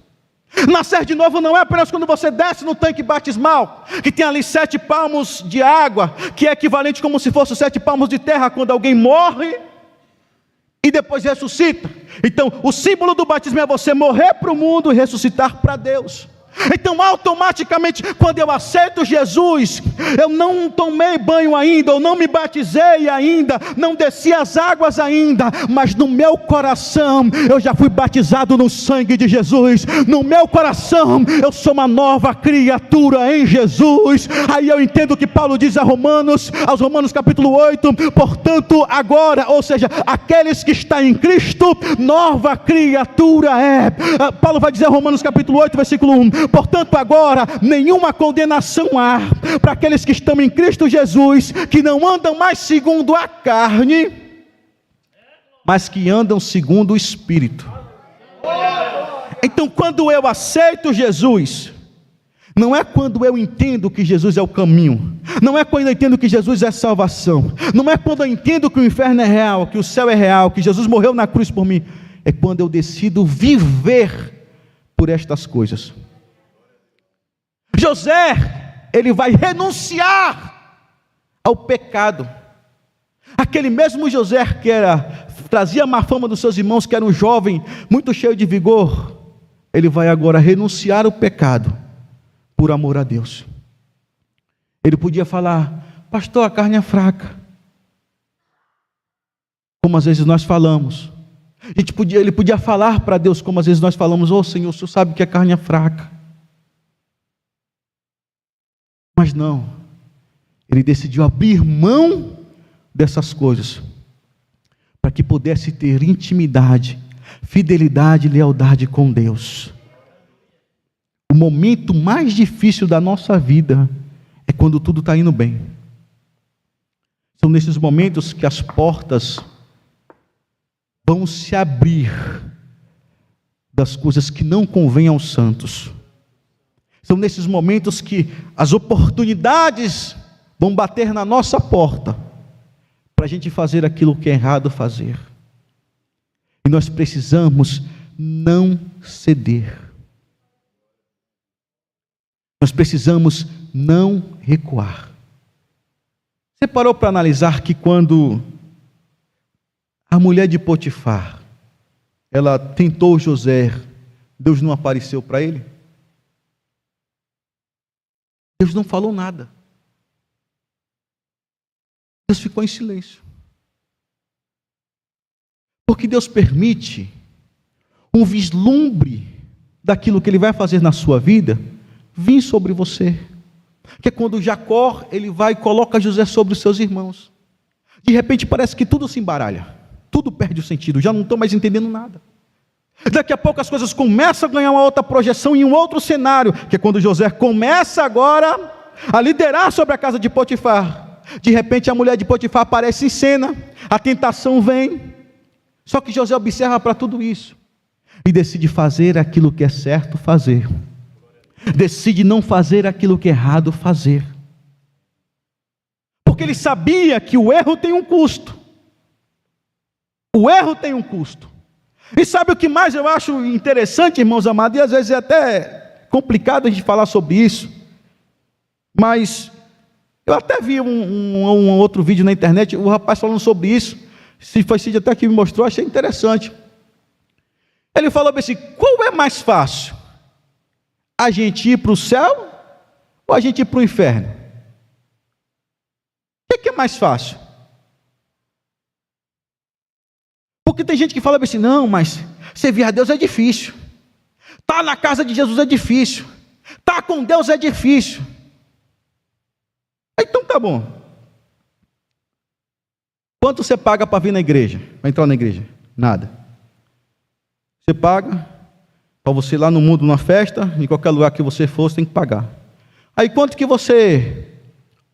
Nascer de novo não é apenas quando você desce no tanque batismal, que tem ali 7 palmos de água, que é equivalente como se fosse 7 palmos de terra, quando alguém morre e depois ressuscita. Então o símbolo do batismo é você morrer para o mundo e ressuscitar para Deus. Então automaticamente, quando eu aceito Jesus, eu não tomei banho ainda, eu não me batizei ainda, não desci as águas ainda, mas no meu coração eu já fui batizado no sangue de Jesus. No meu coração eu sou uma nova criatura em Jesus. Aí eu entendo que Paulo diz aos Romanos capítulo 8, portanto agora, ou seja, aqueles que estão em Cristo, nova criatura é. Paulo vai dizer Romanos capítulo 8, versículo 1, portanto agora nenhuma condenação há para aqueles que estão em Cristo Jesus, que não andam mais segundo a carne, mas que andam segundo o Espírito. Então quando eu aceito Jesus, não é quando eu entendo que Jesus é o caminho, não é quando eu entendo que Jesus é salvação, não é quando eu entendo que o inferno é real, que o céu é real, que Jesus morreu na cruz por mim, é quando eu decido viver por estas coisas. José, ele vai renunciar ao pecado. Aquele mesmo José que trazia má fama dos seus irmãos, que era um jovem muito cheio de vigor, ele vai agora renunciar ao pecado por amor a Deus. Ele podia falar: pastor, a carne é fraca, como às vezes nós falamos. Ele podia falar para Deus como às vezes nós falamos: ô Senhor, o Senhor sabe que a carne é fraca. Mas não, ele decidiu abrir mão dessas coisas, para que pudesse ter intimidade, fidelidade e lealdade com Deus. O momento mais difícil da nossa vida é quando tudo está indo bem. São nesses momentos que as portas vão se abrir das coisas que não convêm aos santos. São nesses momentos que as oportunidades vão bater na nossa porta, para a gente fazer aquilo que é errado fazer. E nós precisamos não ceder. Nós precisamos não recuar. Você parou para analisar que quando a mulher de Potifar, ela tentou José, Deus não apareceu para ele? Deus não falou nada. Deus ficou em silêncio. Porque Deus permite um vislumbre daquilo que Ele vai fazer na sua vida, vir sobre você. Que é quando Jacó, ele vai e coloca José sobre os seus irmãos. De repente parece que tudo se embaralha, tudo perde o sentido, já não estou mais entendendo nada. Daqui a pouco as coisas começam a ganhar uma outra projeção em um outro cenário, que é quando José começa agora a liderar sobre a casa de Potifar. De repente a mulher de Potifar aparece em cena, a tentação vem, só que José observa para tudo isso e decide fazer aquilo que é certo fazer, decide não fazer aquilo que é errado fazer, porque ele sabia que o erro tem um custo. O erro tem um custo. E sabe o que mais eu acho interessante, irmãos amados, e às vezes é até complicado a gente falar sobre isso, mas eu até vi um outro vídeo na internet, o rapaz falando sobre isso, se foi Cid até que me mostrou, achei interessante. Ele falou assim: qual é mais fácil? A gente ir para o céu ou a gente ir para o inferno? O que é mais fácil? Porque tem gente que fala assim: não, mas servir a Deus é difícil, estar na casa de Jesus é difícil, estar com Deus é difícil. Então tá bom. Quanto você paga para vir na igreja, para entrar na igreja? Nada. Você paga para você ir lá no mundo, numa festa, em qualquer lugar que você for, você tem que pagar. Aí quanto que você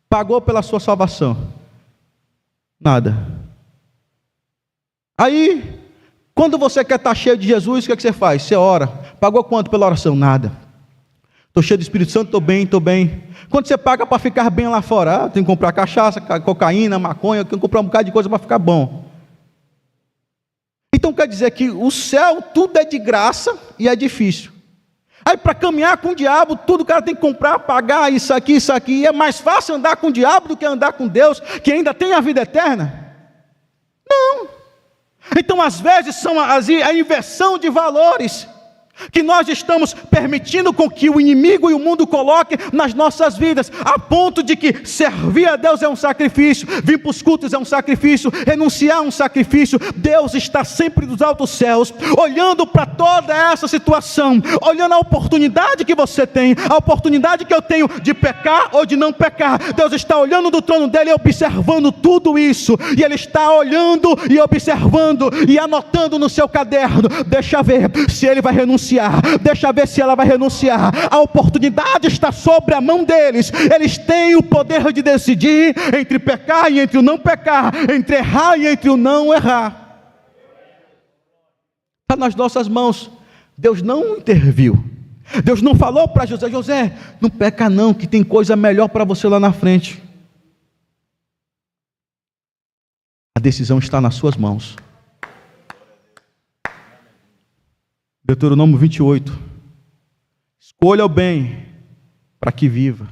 pagou pela sua salvação? Nada. Aí, quando você quer estar cheio de Jesus, o que é que você faz? Você ora. Pagou quanto pela oração? Nada. Estou cheio do Espírito Santo, estou bem, estou bem. Quando você paga para ficar bem lá fora? Tem que comprar cachaça, cocaína, maconha, tem que comprar um bocado de coisa para ficar bom. Então quer dizer que o céu tudo é de graça e é difícil. Aí para caminhar com o diabo, tudo o cara tem que comprar, pagar isso aqui, e é mais fácil andar com o diabo do que andar com Deus, que ainda tem a vida eterna? Não. Então às vezes são a inversão de valores que nós estamos permitindo com que o inimigo e o mundo coloquem nas nossas vidas, a ponto de que servir a Deus é um sacrifício, vir para os cultos é um sacrifício, renunciar é um sacrifício. Deus está sempre dos altos céus, olhando para toda essa situação, olhando a oportunidade que você tem, a oportunidade que eu tenho de pecar ou de não pecar. Deus está olhando do trono dele e observando tudo isso, e ele está olhando e observando e anotando no seu caderno. Deixa ver se ele vai renunciar, deixa ver se ela vai renunciar. A oportunidade está sobre a mão deles, eles têm o poder de decidir entre pecar e entre o não pecar, entre errar e entre o não errar. Está nas nossas mãos. Deus não interviu, Deus não falou para José: José, não peca não, que tem coisa melhor para você lá na frente. A decisão está nas suas mãos. Deuteronômio 28, escolha o bem para que viva.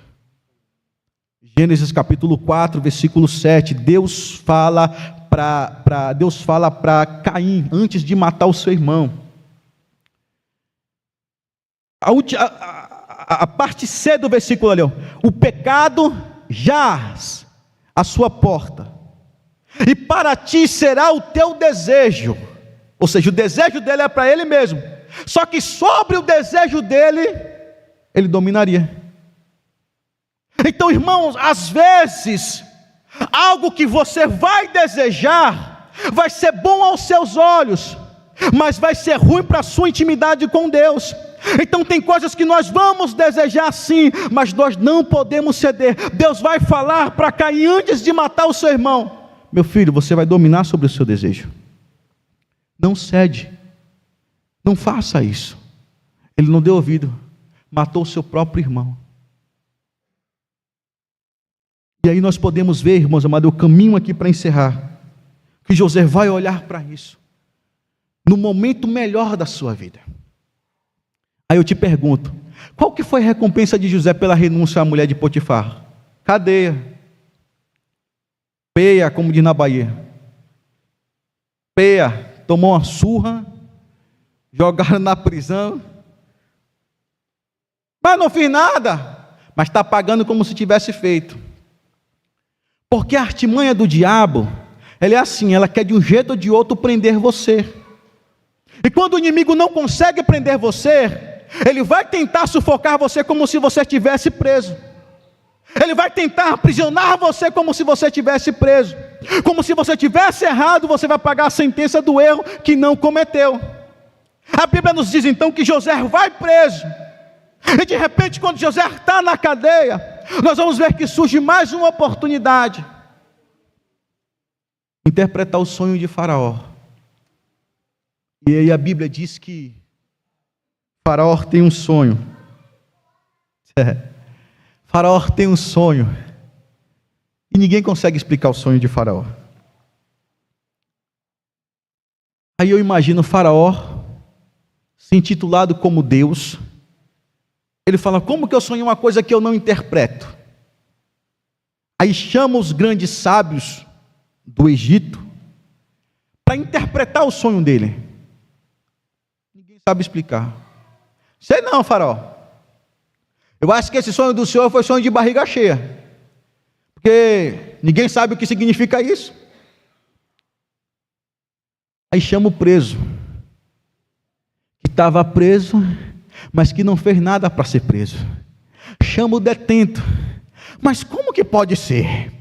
Gênesis capítulo 4, versículo 7, Deus fala para Caim, antes de matar o seu irmão. A parte C do versículo ali, ó, o pecado jaz à sua porta, e para ti será o teu desejo, ou seja, o desejo dele é para ele mesmo, só que sobre o desejo dele, ele dominaria. Então, irmãos, às vezes, algo que você vai desejar, vai ser bom aos seus olhos, mas vai ser ruim para a sua intimidade com Deus. Então tem coisas que nós vamos desejar sim, mas nós não podemos ceder. Deus vai falar para Caim antes de matar o seu irmão: meu filho, você vai dominar sobre o seu desejo. Não cede. Não faça isso. Ele não deu ouvido, matou o seu próprio irmão. E aí nós podemos ver, irmãos amados, o caminho aqui para encerrar, que José vai olhar para isso no momento melhor da sua vida. Aí eu te pergunto, qual que foi a recompensa de José pela renúncia à mulher de Potifar? Cadeia, peia, como diz na Bahia. Peia, tomou uma surra, jogaram na prisão, mas não fiz nada, mas está pagando como se tivesse feito. Porque a artimanha do diabo, ela é assim, ela quer de um jeito ou de outro prender você. E quando o inimigo não consegue prender você, Ele vai tentar sufocar você como se você estivesse preso. Ele vai tentar aprisionar você como se você estivesse preso. Como se você tivesse errado, você vai pagar a sentença do erro que não cometeu. A Bíblia nos diz então que José vai preso. E de repente, quando José está na cadeia, nós vamos ver que surge mais uma oportunidade. Interpretar o sonho de Faraó. E aí a Bíblia diz que Faraó tem um sonho. Faraó tem um sonho. E ninguém consegue explicar o sonho de Faraó. Aí eu imagino Faraó, se intitulado como Deus. Ele fala: como que eu sonhei uma coisa que eu não interpreto? Aí chama os grandes sábios do Egito para interpretar o sonho dele. Ninguém sabe explicar. Sei não, Faraó. Eu acho que esse sonho do senhor foi sonho de barriga cheia, porque ninguém sabe o que significa isso. Aí chama o preso, que estava preso, mas que não fez nada para ser preso. Chama o detento. Mas como que pode ser?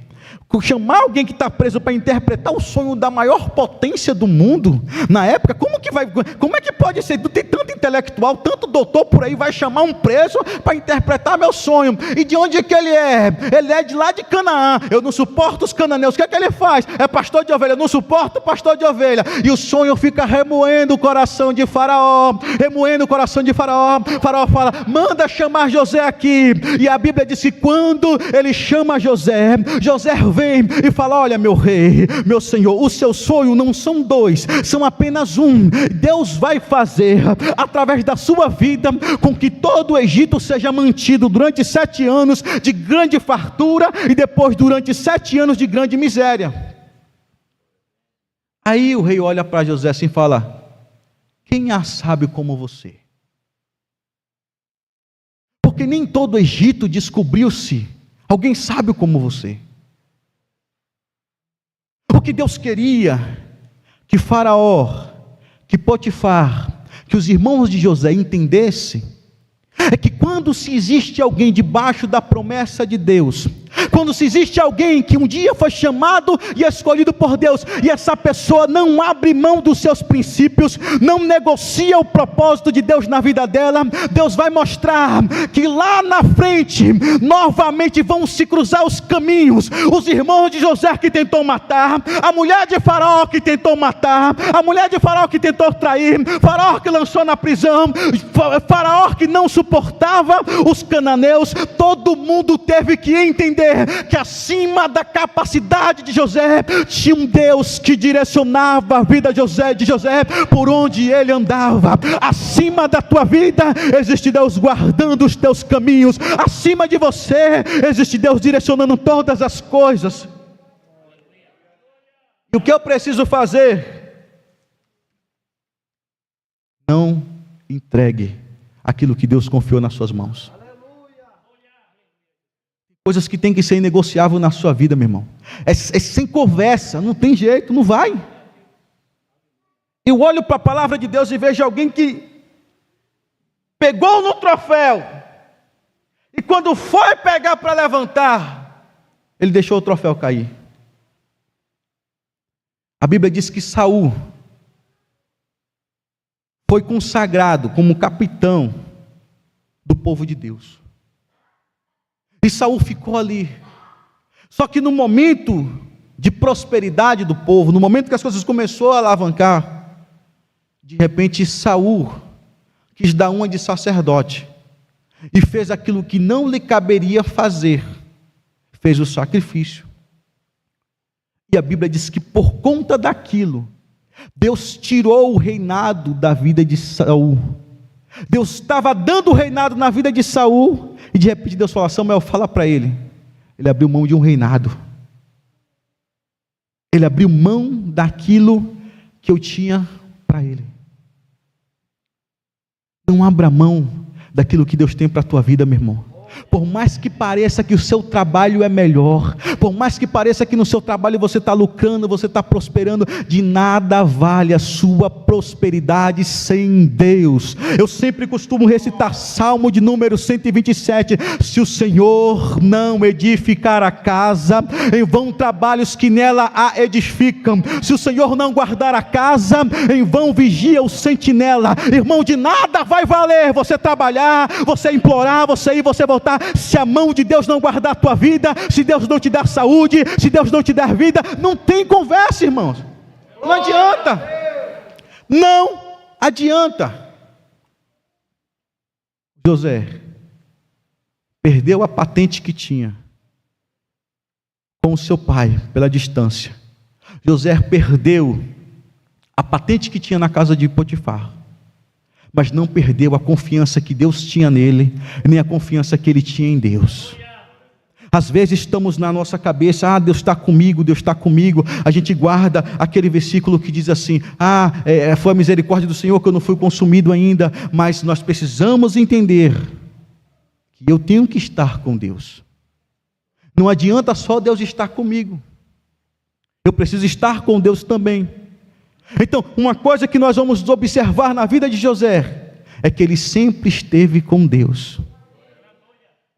Chamar alguém que está preso para interpretar o sonho da maior potência do mundo na época, como é que pode ser? Tem tanto intelectual, tanto doutor por aí, vai chamar um preso para interpretar meu sonho. E de onde é que ele é? Ele é de lá de Canaã. Eu não suporto os cananeus. O que é que ele faz? É pastor de ovelha. Eu não suporto pastor de ovelha. E o sonho fica remoendo o coração de Faraó, remoendo o coração de Faraó. Faraó fala: manda chamar José aqui. E a Bíblia diz que quando ele chama José, José vem e fala: olha, meu rei, meu senhor, o seu sonho não são dois, são apenas um. Deus vai fazer através da sua vida com que todo o Egito seja mantido durante 7 anos de grande fartura e depois durante 7 anos de grande miséria. Aí o rei olha para José assim e fala: quem há sábio como você? Porque nem todo o Egito descobriu-se alguém sábio como você. O que Deus queria que Faraó, que Potifar, que os irmãos de José entendessem, é que quando se existe alguém debaixo da promessa de Deus, quando se existe alguém que um dia foi chamado e escolhido por Deus, e essa pessoa não abre mão dos seus princípios, não negocia o propósito de Deus na vida dela, Deus vai mostrar que lá na frente, novamente vão se cruzar os caminhos. Os irmãos de José que tentou matar, a mulher de Faraó que tentou matar, a mulher de Faraó que tentou trair, Faraó que lançou na prisão, Faraó que não suportava os cananeus, todo mundo teve que entender que acima da capacidade de José, tinha um Deus que direcionava a vida de José por onde ele andava. Acima da tua vida, existe Deus guardando os teus caminhos. Acima de você, existe Deus direcionando todas as coisas. E o que eu preciso fazer? Não entregue aquilo que Deus confiou nas suas mãos. Coisas que tem que ser inegociável na sua vida, meu irmão. É sem conversa, não tem jeito, não vai. Eu olho para a palavra de Deus e vejo alguém que pegou no troféu, e quando foi pegar para levantar, ele deixou o troféu cair. A Bíblia diz que Saul foi consagrado como capitão do povo de Deus. E Saul ficou ali. Só que no momento de prosperidade do povo, no momento que as coisas começaram a alavancar, de repente Saul quis dar uma de sacerdote e fez aquilo que não lhe caberia fazer, fez o sacrifício. E a Bíblia diz que por conta daquilo, Deus tirou o reinado da vida de Saul. Deus estava dando o reinado na vida de Saul, e de repente Deus fala: Samuel, fala para ele. Ele abriu mão de um reinado. Ele abriu mão daquilo que eu tinha para ele. Não abra mão daquilo que Deus tem para a tua vida, meu irmão. Por mais que pareça que o seu trabalho é melhor, por mais que pareça que no seu trabalho você está lucrando, você está prosperando, de nada vale a sua prosperidade sem Deus. Eu sempre costumo recitar Salmo de número 127, se o Senhor não edificar a casa, em vão trabalhos que nela a edificam. Se o Senhor não guardar a casa, em vão vigia o sentinela. Irmão, de nada vai valer você trabalhar, você implorar, você ir, você voltar, se a mão de Deus não guardar a tua vida, se Deus não te dar saúde, se Deus não te dar vida, não tem conversa, irmãos. Não adianta. Não adianta. José perdeu a patente que tinha com o seu pai pela distância. José perdeu a patente que tinha na casa de Potifar, mas não perdeu a confiança que Deus tinha nele, nem a confiança que ele tinha em Deus. Às vezes estamos na nossa cabeça, Deus está comigo, Deus está comigo. A gente guarda aquele versículo que diz assim, foi a misericórdia do Senhor que eu não fui consumido ainda. Mas nós precisamos entender que eu tenho que estar com Deus. Não adianta só Deus estar comigo, eu preciso estar com Deus também. Então, uma coisa que nós vamos observar na vida de José é que ele sempre esteve com Deus.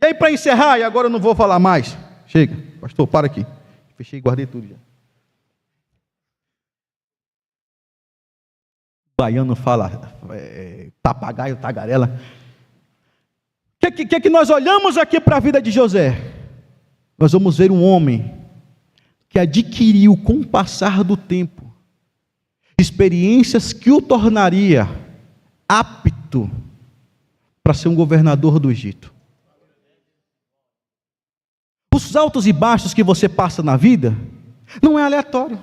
E aí, para encerrar, e agora eu não vou falar mais. Chega, pastor, para aqui. Fechei e guardei tudo já. O baiano fala papagaio, tagarela. O que nós olhamos aqui para a vida de José? Nós vamos ver um homem que adquiriu com o passar do tempo experiências que o tornaria apto para ser um governador do Egito. Os altos e baixos que você passa na vida não é aleatório.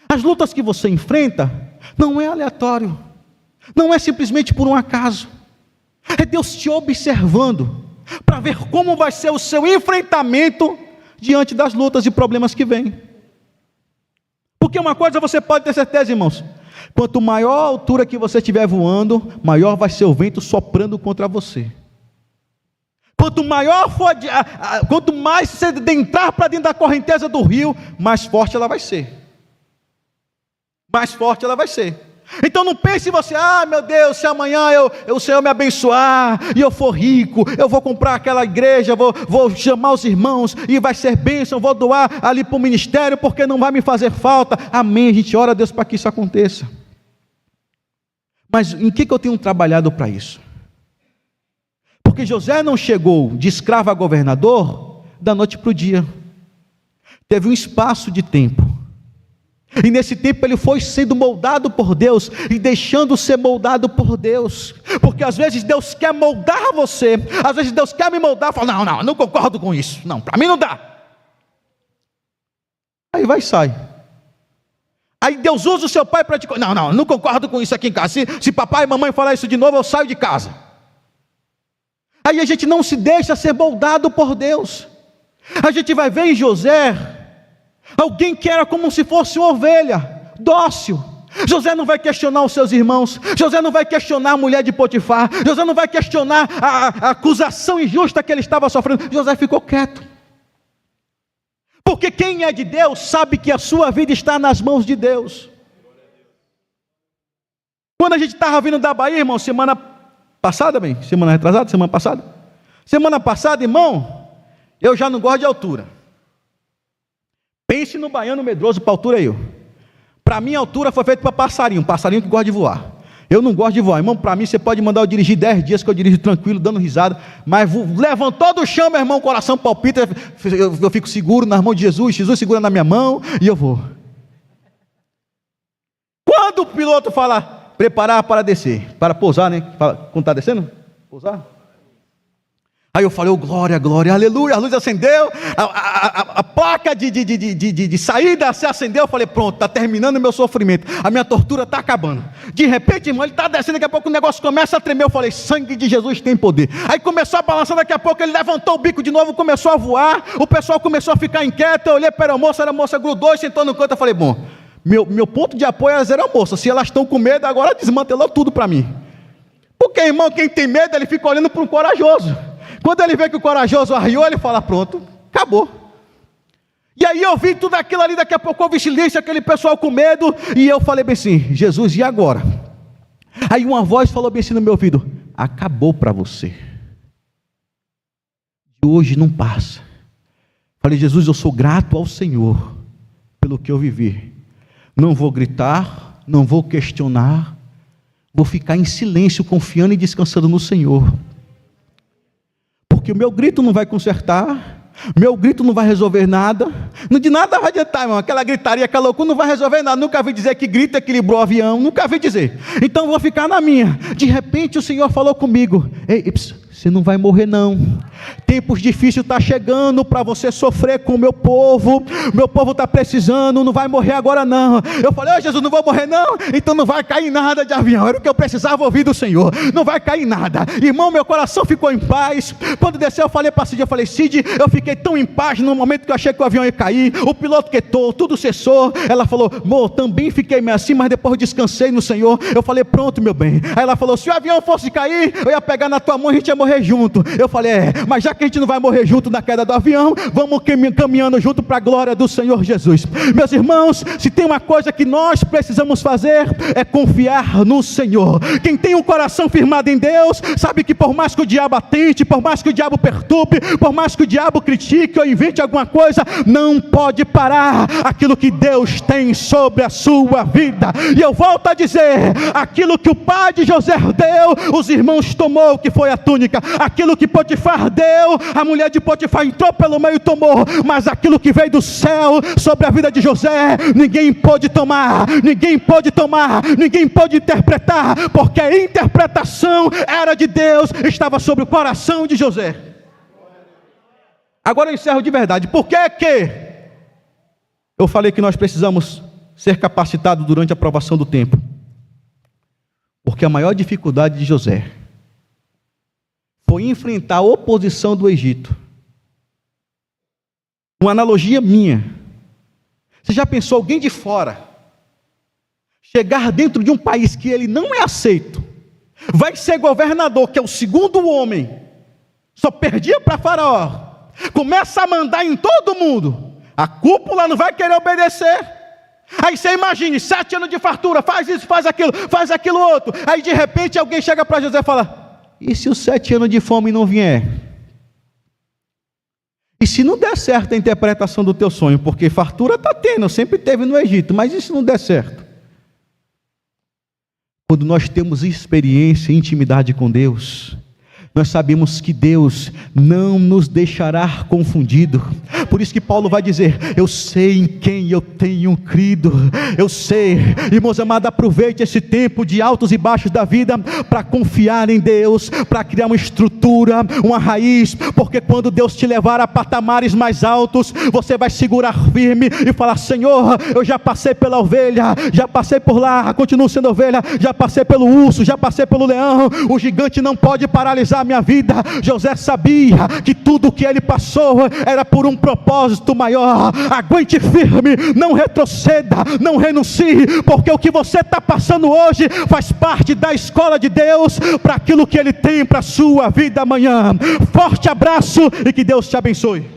As lutas que você enfrenta não é aleatório. Não é simplesmente por um acaso. É Deus te observando para ver como vai ser o seu enfrentamento diante das lutas e problemas que vêm. Porque uma coisa você pode ter certeza, irmãos: quanto maior a altura que você estiver voando, maior vai ser o vento soprando contra você. Quanto maior for, quanto mais você entrar para dentro da correnteza do rio, mais forte ela vai ser. Mais forte ela vai ser. Então não pense você, meu Deus, se amanhã o Senhor me abençoar, e eu for rico, eu vou comprar aquela igreja, vou chamar os irmãos, e vai ser bênção, vou doar ali para o ministério, porque não vai me fazer falta. Amém, a gente ora a Deus para que isso aconteça. Mas em que eu tenho trabalhado para isso? Porque José não chegou de escravo a governador da noite para o dia. Teve um espaço de tempo. E nesse tempo ele foi sendo moldado por Deus e deixando ser moldado por Deus. Porque às vezes Deus quer moldar você, às vezes Deus quer me moldar, fala, não concordo com isso, não, para mim não dá. Aí vai e sai. Aí Deus usa o seu pai para te... Não concordo com isso aqui em casa. Se papai e mamãe falar isso de novo, eu saio de casa. Aí a gente não se deixa ser moldado por Deus. A gente vai ver em José alguém que era como se fosse uma ovelha, dócil. José não vai questionar os seus irmãos, José não vai questionar a mulher de Potifar, José não vai questionar a acusação injusta que ele estava sofrendo. José ficou quieto. Porque quem é de Deus sabe que a sua vida está nas mãos de Deus. Quando a gente estava vindo da Bahia, irmão, semana passada, semana retrasada, semana passada, irmão, eu já não gosto de altura. Pense no baiano medroso para a altura aí. Para mim a altura foi feita para passarinho que gosta de voar. Eu não gosto de voar, irmão. Para mim você pode mandar eu dirigir 10 dias que eu dirijo tranquilo, dando risada, mas levantou do chão, meu irmão, o coração palpita, eu fico seguro nas mãos de Jesus, Jesus segura na minha mão e eu vou. Quando o piloto fala, preparar para descer, para pousar, né? Quando está descendo? Pousar? Aí eu falei, glória, glória, aleluia, a luz acendeu, a placa de saída se acendeu. Eu falei, pronto, está terminando o meu sofrimento, a minha tortura está acabando. De repente, irmão, ele está descendo, daqui a pouco o negócio começa a tremer. Eu falei, sangue de Jesus tem poder. Aí começou a balançar, daqui a pouco ele levantou o bico de novo, começou a voar, o pessoal começou a ficar inquieto. Eu olhei para a moça grudou e sentou no canto. Eu falei, bom, meu ponto de apoio é as aeromoças, se elas estão com medo, agora desmantelou tudo para mim. Porque, irmão, quem tem medo, ele fica olhando para um corajoso. Quando ele vê que o corajoso arriou, ele fala: pronto, acabou. E aí eu vi tudo aquilo ali, daqui a pouco houve silêncio, aquele pessoal com medo, e eu falei bem assim: Jesus, e agora? Aí uma voz falou bem assim no meu ouvido: acabou para você. De hoje não passa. Falei: Jesus, eu sou grato ao Senhor pelo que eu vivi. Não vou gritar, não vou questionar, vou ficar em silêncio, confiando e descansando no Senhor. Porque o meu grito não vai consertar, meu grito não vai resolver nada, de nada vai adiantar, irmão. Aquela gritaria, aquela loucura não vai resolver nada. Nunca vi dizer que grito equilibrou o avião, nunca vi dizer. Então vou ficar na minha. De repente o Senhor falou comigo: ei, você não vai morrer não. Tempos difíceis estão chegando para você sofrer com o meu povo está precisando, não vai morrer agora não. Eu falei: Jesus, não vou morrer não, então não vai cair nada de avião. Era o que eu precisava ouvir do Senhor, não vai cair nada. Irmão, meu coração ficou em paz. Quando desceu, eu falei para Cid, Cid, eu fiquei tão em paz no momento que eu achei que o avião ia cair, o piloto quietou, tudo cessou. Ela falou: amor, também fiquei meio assim, mas depois eu descansei no Senhor. Eu falei: pronto, meu bem. Aí ela falou: se o avião fosse cair, eu ia pegar na tua mão e a gente ia morrer junto. Eu falei: mas já que a gente não vai morrer junto na queda do avião, vamos caminhando junto para a glória do Senhor Jesus. Meus irmãos, se tem uma coisa que nós precisamos fazer, é confiar no Senhor. Quem tem o coração firmado em Deus, sabe que por mais que o diabo atente, por mais que o diabo perturbe, por mais que o diabo critique ou invente alguma coisa, não pode parar aquilo que Deus tem sobre a sua vida. E eu volto a dizer, aquilo que o pai de José deu, os irmãos tomou, que foi a túnica. Aquilo que Potifar deu, a mulher de Potifar entrou pelo meio e tomou. Mas aquilo que veio do céu sobre a vida de José, ninguém pôde tomar, ninguém pôde tomar, ninguém pôde interpretar, porque a interpretação era de Deus, estava sobre o coração de José. Agora eu encerro de verdade. Por que eu falei que nós precisamos ser capacitados durante a provação do tempo? Porque a maior dificuldade de José foi enfrentar a oposição do Egito. Uma analogia minha: você já pensou alguém de fora chegar dentro de um país que ele não é aceito, vai ser governador, que é o segundo homem, só perdia para Faraó, começa a mandar em todo mundo, a cúpula não vai querer obedecer. Aí você imagine, 7 anos de fartura, faz isso, faz aquilo outro. Aí de repente alguém chega para José e fala: e se os 7 anos de fome não vier? E se não der certo a interpretação do teu sonho? Porque fartura está tendo, sempre teve no Egito, mas e se não der certo? Quando nós temos experiência e intimidade com Deus, nós sabemos que Deus não nos deixará confundido. Por isso que Paulo vai dizer: eu sei em quem eu tenho crido. Eu sei. Irmãos amados, aproveite esse tempo de altos e baixos da vida para confiar em Deus, para criar uma estrutura, uma raiz, porque quando Deus te levar a patamares mais altos, você vai segurar firme e falar: Senhor, eu já passei pela ovelha, já passei por lá, continuo sendo ovelha, já passei pelo urso, já passei pelo leão, o gigante não pode paralisar minha vida. José sabia que tudo o que ele passou era por um propósito maior. Aguente firme, não retroceda, não renuncie, porque o que você está passando hoje faz parte da escola de Deus para aquilo que Ele tem para a sua vida amanhã. Forte abraço e que Deus te abençoe.